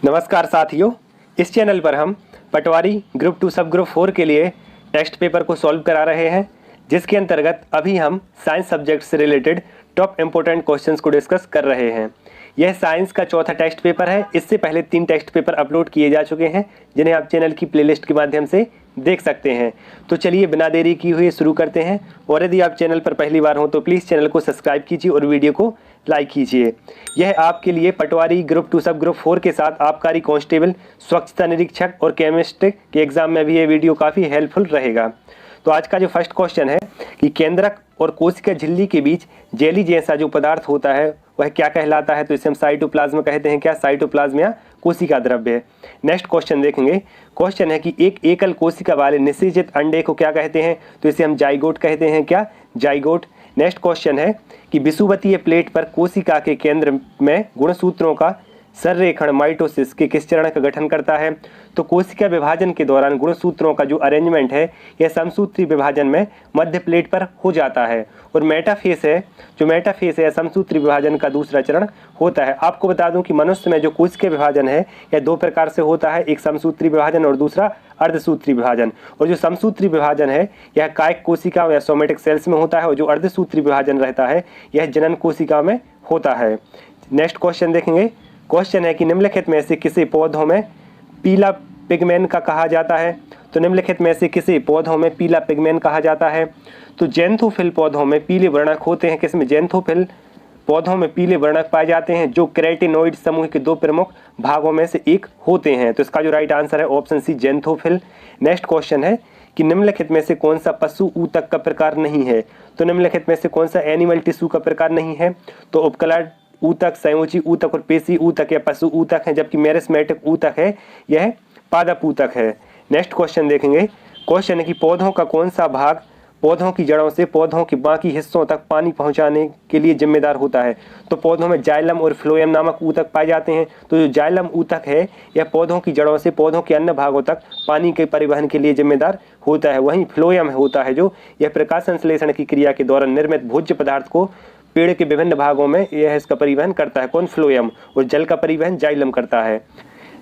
नमस्कार साथियों, इस चैनल पर हम पटवारी ग्रुप 2 सब ग्रुप 4 के लिए टेस्ट पेपर को सॉल्व करा रहे हैं, जिसके अंतर्गत अभी हम साइंस सब्जेक्ट से रिलेटेड टॉप इम्पोर्टेंट क्वेश्चंस को डिस्कस कर रहे हैं। यह साइंस का चौथा टेस्ट पेपर है। इससे पहले 3 टेस्ट पेपर अपलोड किए जा चुके हैं, जिन्हें आप चैनल की प्लेलिस्ट के माध्यम से देख सकते हैं। तो चलिए बिना देरी किए हुए शुरू करते हैं। और यदि आप चैनल पर पहली बार हो तो प्लीज़ चैनल को सब्सक्राइब कीजिए और वीडियो को लाइक कीजिए। यह आपके लिए पटवारी ग्रुप 2 सब ग्रुप 4 के साथ आबकारी कांस्टेबल, स्वच्छता निरीक्षक और केमिस्ट के एग्जाम में भी ये वीडियो काफ़ी हेल्पफुल रहेगा। तो आज का जो फर्स्ट क्वेश्चन है कि केंद्रक और कोशिका झिल्ली के बीच जेली जैसा जो पदार्थ होता है वह क्या कहलाता है? तो इसे हम साइटोप्लाज्म कहते हैं। क्या? साइटोप्लाज्म या कोशिका द्रव्य है। नेक्स्ट क्वेश्चन देखेंगे। क्वेश्चन है कि एक एकल कोशिका वाले निषेचित अंडे को क्या कहते हैं? तो इसे हम जाइगोट कहते हैं। क्या? जाइगोट। नेक्स्ट क्वेश्चन है कि विषुवतीय प्लेट पर कोशिका के केंद्र में गुणसूत्रों का संरेखण माइटोसिस के किस चरण का गठन करता है? तो कोशिका विभाजन के दौरान गुणसूत्रों का जो अरेंजमेंट है यह समसूत्री विभाजन में मध्य प्लेट पर हो जाता है। और मेटाफेस है, जो मेटाफेस है समसूत्री विभाजन का दूसरा चरण होता है। आपको बता दूं कि मनुष्य में जो कोशिका विभाजन है यह 2 प्रकार से होता है, एक समसूत्री विभाजन और दूसरा अर्धसूत्री विभाजन। और जो समसूत्री विभाजन है यह कायिक कोशिका या सोमेटिक सेल्स में होता है, और जो अर्धसूत्री विभाजन रहता है यह जनन कोशिका में होता है। नेक्स्ट क्वेश्चन देखेंगे। क्वेश्चन है कि निम्नलिखित में से किसी पौधों में पीला पिगमेंट का कहा जाता है? तो निम्नलिखित में से किसी पौधों में पीला पिगमेंट कहा जाता है? तो जेंथोफिल पौधों में पीले वर्णक होते हैं। किसमें? जेंथोफिल पौधों में पीले वर्णक पाए जाते हैं, जो कैरोटीनॉइड समूह के 2 प्रमुख भागों में से एक होते हैं। तो इसका जो राइट आंसर है option C, xanthophyll. Next question है कि निम्नलिखित में से कौन सा पशु ऊतक का प्रकार नहीं है? तो निम्नलिखित में से कौन सा एनिमल टिश्यू का प्रकार नहीं है? तो उपकला ऊतक, संयोजी ऊतक और पेशी ऊतक या पशु ऊतक है, जबकि मेरिस्मेटिक ऊतक है यह पादप ऊतक है। नेक्स्ट क्वेश्चन देखेंगे। क्वेश्चन है कि पौधों का कौन सा भाग पौधों की जड़ों से पौधों के बाकी हिस्सों तक पानी पहुंचाने के लिए जिम्मेदार होता है? तो पौधों में जाइलम और फ्लोएम नामक ऊतक पाए जाते हैं। तो जो जाइलम ऊतक है यह पौधों की जड़ों से पौधों के अन्य भागों तक पानी के परिवहन के लिए जिम्मेदार होता है। वहीं फ्लोएम होता है जो यह प्रकाश संश्लेषण की क्रिया के दौरान निर्मित भोज्य पदार्थ को पेड़ के विभिन्न भागों में यह इसका परिवहन करता है। कौन? फ्लोएम। और जल का परिवहन जाइलम करता है।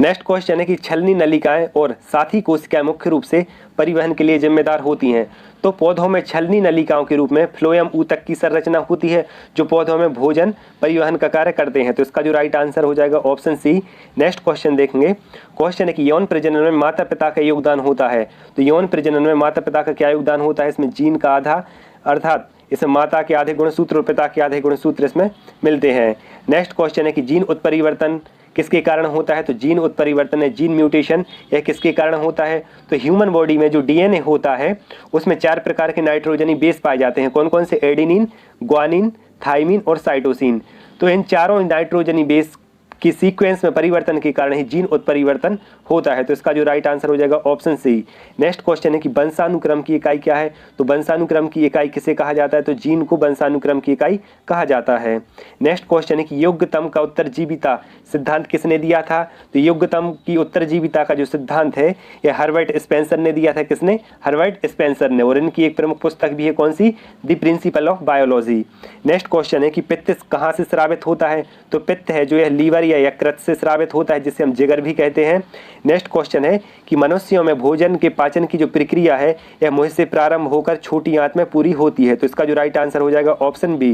नेक्स्ट क्वेश्चन है कि छलनी नलिकाएं और साथी कोशिकाएं मुख्य रूप से परिवहन के लिए जिम्मेदार होती हैं। तो पौधों में छलनी नलिकाओं के रूप में फ्लोएम ऊतक की संरचना होती है, जो पौधों में भोजन परिवहन का कार्य करते हैं। तो इसका जो राइट आंसर हो जाएगा ऑप्शन सी। नेक्स्ट क्वेश्चन देखेंगे। क्वेश्चन है कि यौन प्रजनन में माता पिता का योगदान होता है। तो यौन प्रजनन में माता पिता का क्या योगदान होता है? इसमें जीन का आधा, अर्थात इसमें माता के आधे गुणसूत्र और पिता के आधे गुणसूत्र इसमें मिलते हैं। नेक्स्ट क्वेश्चन है कि जीन उत्परिवर्तन किसके कारण होता है? तो जीन उत्परिवर्तन है, जीन म्यूटेशन, यह किसके कारण होता है? तो ह्यूमन बॉडी में जो डीएनए होता है उसमें 4 प्रकार के नाइट्रोजनी बेस पाए जाते हैं। कौन कौन से? एडेनिन, ग्वानिन, थाइमिन और साइटोसिन। तो इन चारों नाइट्रोजनी बेस की सीक्वेंस में परिवर्तन के कारण ही जीन उत्परिवर्तन होता है। तो इसका जो राइट आंसर हो जाएगा ऑप्शन सी। नेक्स्ट क्वेश्चन है कि वंशानुक्रम की इकाई क्या है? तो वंशानुक्रम की इकाई किसे कहा जाता है? तो जीन को वंशानुक्रम की इकाई कहा जाता है। नेक्स्ट क्वेश्चन है कि योग्यतम का उत्तरजीविता सिद्धांत किसने दिया था? तो योग्यतम की उत्तरजीविता का जो सिद्धांत है यह हर्बर्ट स्पेंसर ने दिया था। किसने? हर्बर्ट स्पेंसर ने। और इनकी एक प्रमुख पुस्तक भी है, कौन सी? The principle of biology. Next question है कि पित्त कहाँ से स्रावित होता है? तो पित्त है जो यह लीवर या यकृत से स्रावित होता है, जिसे हम जिगर भी कहते हैं। नेक्स्ट क्वेश्चन है कि मनुष्यों में भोजन के पाचन की जो प्रक्रिया है यह मुंह से प्रारंभ होकर छोटी आंत में पूरी होती है। तो इसका जो राइट आंसर हो जाएगा ऑप्शन बी।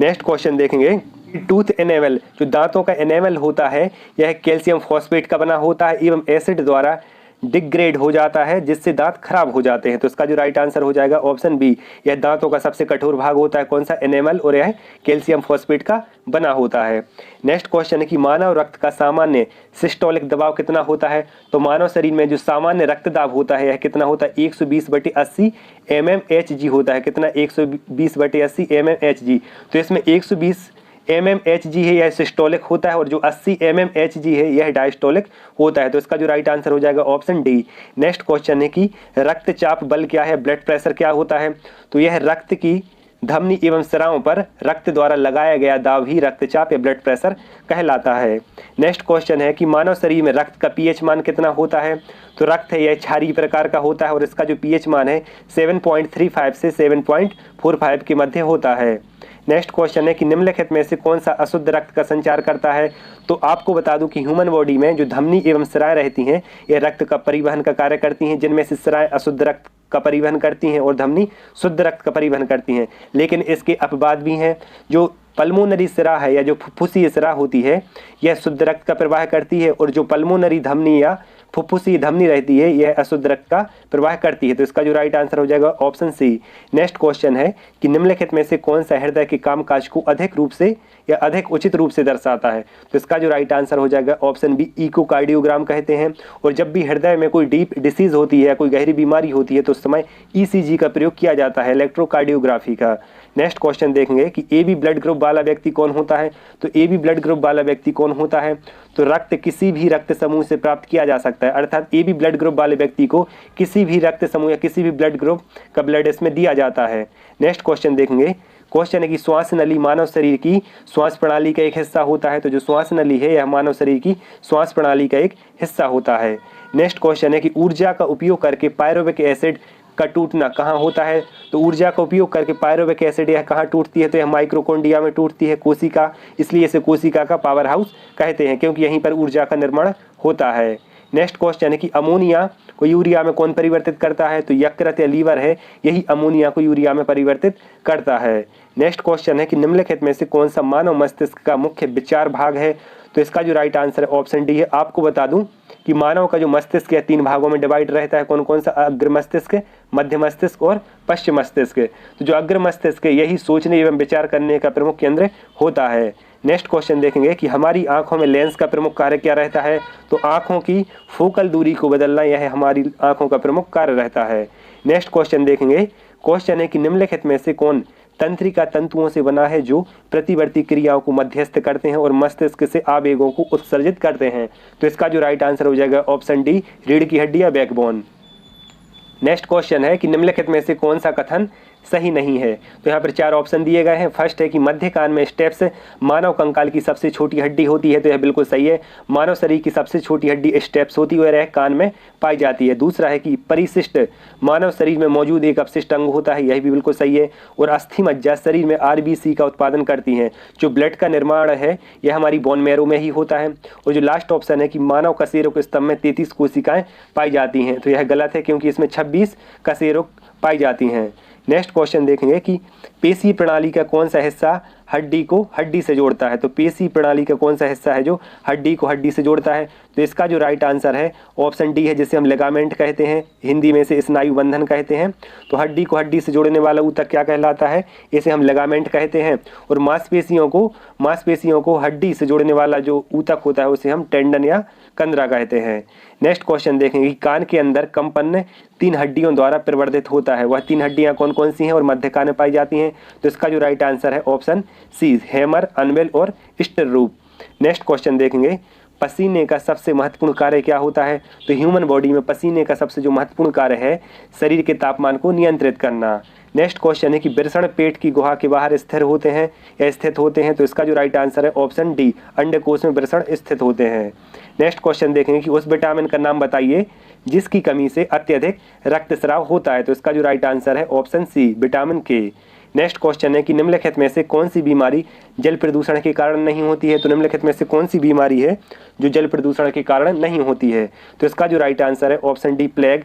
नेक्स्ट क्वेश्चन देखेंगे। टूथ एनेमल, जो दांतों का एनेमल होता है यह कैल्शियम फॉस्फेट का बना होता है एवं एसिड द्वारा डिग्रेड हो जाता है, जिससे दांत खराब हो जाते हैं। तो इसका जो राइट आंसर हो जाएगा ऑप्शन बी। यह दांतों का सबसे कठोर भाग होता है। कौन सा? एनेमल। और यह कैल्शियम फॉस्फेट का बना होता है। नेक्स्ट क्वेश्चन है कि मानव रक्त का सामान्य सिस्टोलिक दबाव कितना होता है? तो मानव शरीर में जो सामान्य रक्त दाब होता है यह कितना होता है? 120/80 mmHg होता है। कितना? 120/80 mmHg। तो इसमें 120 mmHg है यह सिस्टोलिक होता है, और जो 80 mmHg है यह डायस्टोलिक होता है। तो इसका जो राइट आंसर हो जाएगा ऑप्शन डी। नेक्स्ट क्वेश्चन है कि रक्तचाप बल क्या है? ब्लड प्रेशर क्या होता है? तो यह रक्त की धमनी एवं स्रावों पर रक्त द्वारा लगाया गया दाब ही रक्तचाप या ब्लड प्रेशर कहलाता है। नेक्स्ट क्वेश्चन है कि मानव शरीर में रक्त का पीएच मान कितना होता है? तो रक्त है यह क्षारीय प्रकार का होता है, और इसका जो पीएच मान है 7.35 से 7.45 के मध्य होता है। नेक्स्ट क्वेश्चन है कि निम्नलिखित में से कौन सा अशुद्ध रक्त का संचार करता है। तो आपको बता दूं कि ह्यूमन बॉडी में जो धमनी एवं स्राव रहती हैं ये रक्त का परिवहन का कार्य करती हैं, जिनमें से स्राव अशुद्ध रक्त का परिवहन करती हैं और धमनी शुद्ध रक्त का परिवहन करती हैं। लेकिन इसके अपवाद भी हैं। जो पल्मोनरी सिरा है या जो फुफ्फुसी सिरा होती है यह शुद्ध रक्त का प्रवाह करती है, और जो पल्मोनरी धमनी या फुफ्फुसी धमनी रहती है यह अशुद्ध रक्त का प्रवाह करती है। तो इसका जो राइट आंसर हो जाएगा ऑप्शन सी। नेक्स्ट क्वेश्चन है कि निम्नलिखित में से कौन सा हृदय के कामकाज को अधिक रूप से या अधिक उचित रूप से दर्शाता है। तो इसका जो राइट आंसर हो जाएगा ऑप्शन बी, इकोकार्डियोग्राम कहते हैं। और जब भी हृदय में कोई डीप डिसीज होती है या कोई गहरी बीमारी होती है तो उस समय ईसीजी का प्रयोग किया जाता है, इलेक्ट्रोकार्डियोग्राफी का। नेक्स्ट क्वेश्चन देखेंगे कि AB ब्लड ग्रुप वाला व्यक्ति कौन होता है। तो AB ब्लड ग्रुप वाला व्यक्ति कौन होता है, तो रक्त किसी भी रक्त समूह से प्राप्त किया जा सकता है, अर्थात AB ब्लड ग्रुप वाले व्यक्ति को किसी भी रक्त समूह या किसी भी ब्लड ग्रुप का ब्लड इसमें दिया जाता है। नेक्स्ट क्वेश्चन देखेंगे, क्वेश्चन है कि श्वास नली मानव शरीर की श्वास प्रणाली का एक हिस्सा होता है। तो जो श्वास नली है यह मानव शरीर की श्वास प्रणाली का एक हिस्सा होता है। नेक्स्ट क्वेश्चन है कि ऊर्जा का उपयोग करके पायरुवेक एसिड का टूटना कहाँ होता है। तो ऊर्जा का उपयोग करके पायरुवेक एसिड यह कहाँ टूटती है, तो यह माइक्रोकोन्ड्रिया में टूटती है, कोशिका, इसलिए इसे कोशिका का पावर हाउस कहते हैं क्योंकि यहीं पर ऊर्जा का निर्माण होता है। नेक्स्ट क्वेश्चन है कि अमोनिया को यूरिया में कौन परिवर्तित करता है। तो यकृत या लीवर है यही अमोनिया को यूरिया में परिवर्तित करता है। नेक्स्ट क्वेश्चन है कि निम्नलिखित में से कौन सा मानव मस्तिष्क का मुख्य विचार भाग है। तो इसका जो राइट आंसर है ऑप्शन डी है। आपको बता दूं कि मानव का जो मस्तिष्क है 3 भागों में डिवाइड रहता है। कौन कौन सा, अग्र मस्तिष्क, मध्य मस्तिष्क और पश्चिम मस्तिष्क। तो जो अग्र मस्तिष्क है यही सोचने एवं विचार करने का प्रमुख केंद्र होता है। नेक्स्ट क्वेश्चन देखेंगे कि हमारी आंखों में लेंस का प्रमुख कार्य क्या रहता है। तो आंखों की फोकल दूरी को बदलना यह हमारी आंखों का प्रमुख कार्य रहता है। नेक्स्ट क्वेश्चन देखेंगे, क्वेश्चन है कि निम्नलिखित में से कौन तंत्रिका तंतुओं से बना है जो प्रतिवर्ती क्रियाओं को मध्यस्थ करते हैं और मस्तिष्क से आवेगों को उत्सर्जित करते हैं। तो इसका जो राइट आंसर हो जाएगा ऑप्शन डी, रीढ़ की हड्डी या बैकबोन। नेक्स्ट क्वेश्चन है कि निम्नलिखित में से कौन सा कथन सही नहीं है। तो यहाँ पर 4 ऑप्शन दिए गए हैं। फर्स्ट है कि मध्य कान में स्टेप्स मानव कंकाल की सबसे छोटी हड्डी होती है। तो यह बिल्कुल सही है। मानव शरीर की सबसे छोटी हड्डी स्टेप्स होती है और यह कान में पाई जाती है। दूसरा है कि परिशिष्ट मानव शरीर में मौजूद एक अपशिष्ट अंग होता है, यह भी बिल्कुल सही है। और अस्थि मज्जा शरीर में RBC का उत्पादन करती हैं। जो ब्लड का निर्माण है यह हमारी बोन मैरो में ही होता है। और जो लास्ट ऑप्शन है कि मानव कशेरुक स्तंभ में 33 कोशिकाएं पाई जाती हैं, तो यह गलत है क्योंकि इसमें 26 कशेरुक पाई जाती हैं। नेक्स्ट क्वेश्चन देखेंगे कि पेशी प्रणाली का कौन सा हिस्सा हड्डी को हड्डी से जोड़ता है। तो पेशी प्रणाली का कौन सा हिस्सा है जो हड्डी को हड्डी से जोड़ता है। तो इसका जो राइट आंसर है ऑप्शन डी है, जिसे हम लिगामेंट कहते हैं, हिंदी में इसे स्नायु बंधन कहते हैं। तो हड्डी को हड्डी से जोड़ने वाला ऊतक क्या कहलाता है, इसे हम लिगामेंट कहते हैं। और मांसपेशियों को हड्डी से जोड़ने वाला जो ऊतक होता है उसे हम टेंडन या कंदरा कहते हैं। नेक्स्ट क्वेश्चन देखेंगे कि कान के अंदर कंपन 3 हड्डियों द्वारा प्रवर्धित होता है। वह 3 हड्डियां कौन कौन सी हैं और मध्य कान में पाई जाती हैं। तो इसका जो राइट आंसर है ऑप्शन सी, हैमर, अनवेल और स्टर रूप। नेक्स्ट क्वेश्चन देखेंगे, पसीने का सबसे महत्वपूर्ण कार्य क्या होता है। तो ह्यूमन बॉडी में पसीने का सबसे जो महत्वपूर्ण कार्य है शरीर के तापमान को नियंत्रित करना। नेक्स्ट क्वेश्चन है कि वृषण पेट की गुहा के बाहर स्थिर होते हैं या स्थित होते हैं। तो इसका जो राइट आंसर है ऑप्शन डी, अंडकोश में वृषण स्थित होते हैं। नेक्स्ट क्वेश्चन देखेंगे कि उस विटामिन का नाम बताइए जिसकी कमी से अत्यधिक रक्तस्राव होता है। तो इसका जो राइट आंसर है ऑप्शन सी, विटामिन के। नेक्स्ट क्वेश्चन है कि निम्नलिखित में से कौन सी बीमारी जल प्रदूषण के कारण नहीं होती है। तो निम्नलिखित में से कौन सी बीमारी है जो जल प्रदूषण के कारण नहीं होती है। तो इसका जो राइट आंसर है ऑप्शन डी, प्लेग।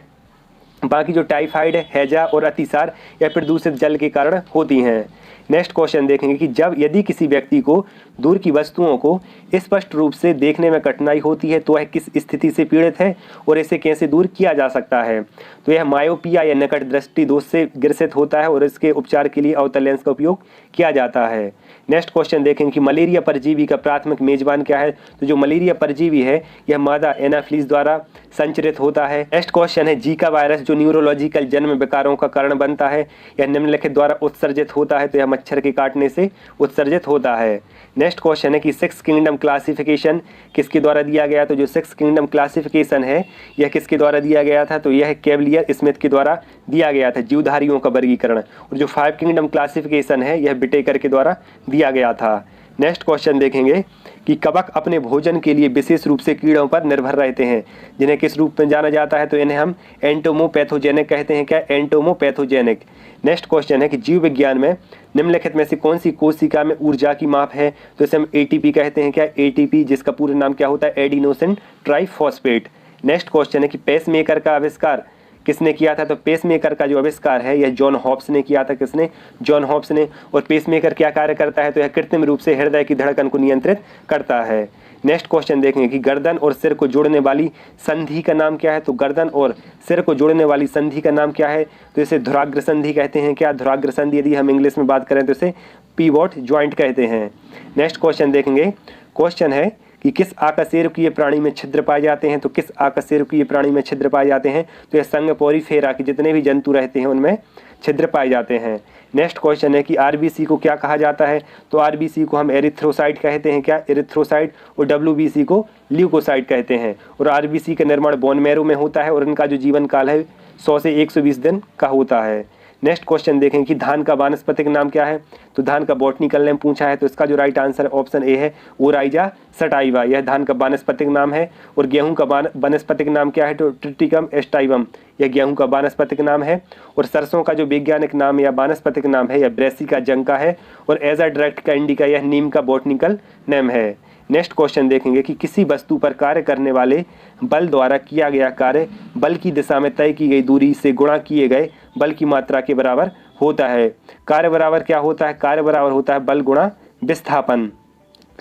बाकी जो टाइफाइड है, हैजा और अतिसार यह प्रदूषित जल के कारण होती हैं। नेक्स्ट क्वेश्चन देखेंगे कि यदि किसी व्यक्ति को दूर की वस्तुओं को स्पष्ट रूप से देखने में कठिनाई होती है तो वह किस स्थिति से पीड़ित है और इसे कैसे दूर किया जा सकता है। तो यह मायोपिया या निकट दृष्टि दोष से ग्रसित होता है और इसके उपचार के लिए अवतल लेंस का उपयोग किया जाता है। नेक्स्ट क्वेश्चन देखेंगे कि मलेरिया परजीवी का प्राथमिक मेजबान क्या है। तो जो मलेरिया परजीवी है यह मादा एनाफिलीज द्वारा संचरित होता है। नेक्स्ट क्वेश्चन है, जीका वायरस जो न्यूरोलॉजिकल जन्म विकारों का कारण बनता है यह निम्नलिखित द्वारा उत्सर्जित होता है। तो यह मच्छर के काटने से उत्सर्जित होता है। नेक्स्ट क्वेश्चन है कि 6 किंगडम क्लासिफिकेशन किसके द्वारा दिया गया। तो जो 6 किंगडम क्लासिफिकेशन है यह किसके द्वारा दिया गया था। तो यह कैवलियर स्मिथ के द्वारा दिया गया था, जीवधारियों का वर्गीकरण। और जो 5 किंगडम क्लासिफिकेशन है यह बिटेकर के द्वारा दिया गया था। नेक्स्ट क्वेश्चन देखेंगे कि कवक अपने भोजन के लिए विशेष रूप से कीड़ों पर निर्भर रहते हैं, जिन्हें किस रूप में जाना जाता है, तो इन्हें हम एंटोमोपैथोजेनिक कहते हैं। क्या? एंटोमोपैथोजेनिक। नेक्स्ट क्वेश्चन है कि जीव विज्ञान में निम्नलिखित में से कौन सी कोशिका में ऊर्जा की माप है, तो इसे हम एटीपी कहते हैं। क्या? एटीपी, जिसका पूरा नाम क्या होता है? Adenosine triphosphate. नेक्स्ट क्वेश्चन है कि पेसमेकर का आविष्कार किसने किया था, तो पेसमेकर का जो आविष्कार है यह जॉन हॉब्स ने किया था। किसने? जॉन हॉब्स ने। और पेसमेकर क्या कार्य करता है, तो यह कृत्रिम रूप से हृदय की धड़कन को नियंत्रित करता है। नेक्स्ट क्वेश्चन देखेंगे कि गर्दन और सिर को जोड़ने वाली संधि का नाम क्या है, तो गर्दन और सिर को जोड़ने वाली संधि का नाम क्या है, तो इसे धुराग्र संधि कहते हैं। क्या? धुराग्र संधि। यदि हम इंग्लिश में बात करें तो इसे पिवोट ज्वाइंट कहते हैं। नेक्स्ट क्वेश्चन देखेंगे, क्वेश्चन है कि किस आकशेरुकीय प्राणी में छिद्र पाए जाते हैं, तो किस आकशेरुकीय प्राणी में छिद्र पाए जाते हैं, तो यह संघ पोरीफेरा के जितने भी जंतु रहते हैं उनमें छिद्र पाए जाते हैं। नेक्स्ट क्वेश्चन है कि आरबीसी को क्या कहा जाता है, तो आरबीसी को हम एरिथ्रोसाइट कहते हैं। क्या? एरिथ्रोसाइट। और डब्ल्यूबीसी को ल्यूकोसाइट कहते हैं। और आरबीसी का निर्माण बोन मैरो में होता है और इनका जो जीवन काल है 100 से 120 दिन का होता है। नेक्स्ट क्वेश्चन देखें कि धान का वानस्पतिक नाम क्या है, तो धान का बॉटनिकल नेम पूछा है, तो इसका जो राइट आंसर ऑप्शन ए है ओराइजा सटाइवा, यह धान का वानस्पतिक नाम है। और गेहूं का वानस्पतिक नाम क्या है, तो ट्रिटिकम एस्टाइवम, यह गेहूं का वानस्पतिक नाम है। और सरसों का जो वैज्ञानिक नाम या वानस्पतिक नाम है यह ब्रेसिका जंका है। और एजा डायरेक्ट का इंडिका, यह नीम का बॉटनिकल नेम है। नेक्स्ट क्वेश्चन देखेंगे कि किसी वस्तु पर कार्य करने वाले बल द्वारा किया गया कार्य बल की दिशा में तय की गई दूरी से गुणा किए गए बल की मात्रा के बराबर होता है। कार्य बराबर क्या होता है? कार्य बराबर होता है बल गुणा विस्थापन।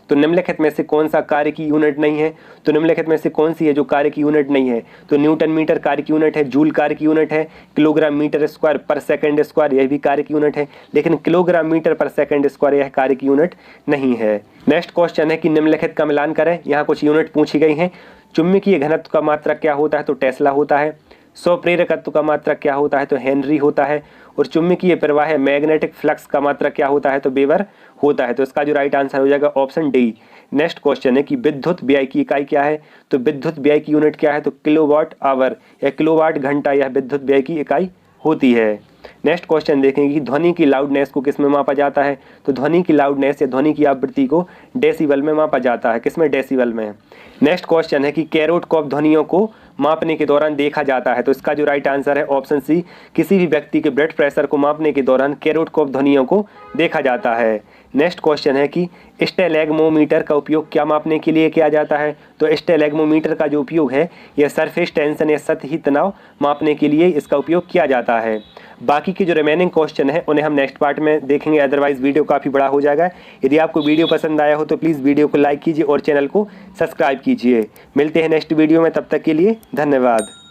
तो निम्नलिखित में से कौन सा कार्य की यूनिट नहीं है, तो निम्नलिखित में से कौन सी है जो कार्य की यूनिट नहीं है, तो न्यूटन मीटर कार्य की यूनिट है, जूल कार्य की यूनिट है, किलोग्राम मीटर स्क्वायर पर सेकंड स्क्वायर यह भी कार्य की यूनिट है, लेकिन किलोग्राम मीटर पर सेकंड स्क्वायर यह कार्य की यूनिट नहीं है। नेक्स्ट क्वेश्चन है कि निम्नलिखित का मिलान करें। यहाँ कुछ यूनिट पूछी गई हैं। चुंबकीय घनत्व का मात्रक क्या होता है, तो टेस्ला होता है। स्वप्रेरकत्व का मात्रक क्या होता है, तो हेनरी होता है। और चुंबकीय प्रवाह मैग्नेटिक फ्लक्स का मात्रक क्या होता है, तो वेबर होता है। तो इसका जो राइट आंसर हो जाएगा ऑप्शन डी। नेक्स्ट क्वेश्चन है कि विद्युत व्यय की इकाई क्या है, तो विद्युत व्यय की यूनिट क्या है, तो किलोवाट आवर या किलोवाट घंटा यह विद्युत व्यय की इकाई होती है। नेक्स्ट क्वेश्चन देखेंगे कि ध्वनि की लाउडनेस को किस में मापा जाता है, तो ध्वनि की लाउडनेस या ध्वनि की आवृत्ति को डेसिबल में मापा जाता है। किसमें? डेसिबल में। नेक्स्ट क्वेश्चन है कि कैरोटकॉप ध्वनियों को मापने के दौरान देखा जाता है, तो इसका जो राइट आंसर है ऑप्शन सी, किसी भी व्यक्ति के ब्लड प्रेशर को मापने के दौरान कैरोटकॉप ध्वनियों को देखा जाता है। नेक्स्ट क्वेश्चन है कि स्टेलेग्मोमीटर का उपयोग क्या मापने के लिए किया जाता है, तो स्टेलेग्मोमीटर का जो उपयोग है यह सरफेस टेंशन या सतही तनाव मापने के लिए इसका उपयोग किया जाता है। बाकी के जो रिमेनिंग क्वेश्चन है उन्हें हम नेक्स्ट पार्ट में देखेंगे, अदरवाइज वीडियो काफ़ी बड़ा हो जाएगा। यदि आपको वीडियो पसंद आया हो तो प्लीज़ वीडियो को लाइक कीजिए और चैनल को सब्सक्राइब कीजिए। मिलते हैं नेक्स्ट वीडियो में, तब तक के लिए धन्यवाद।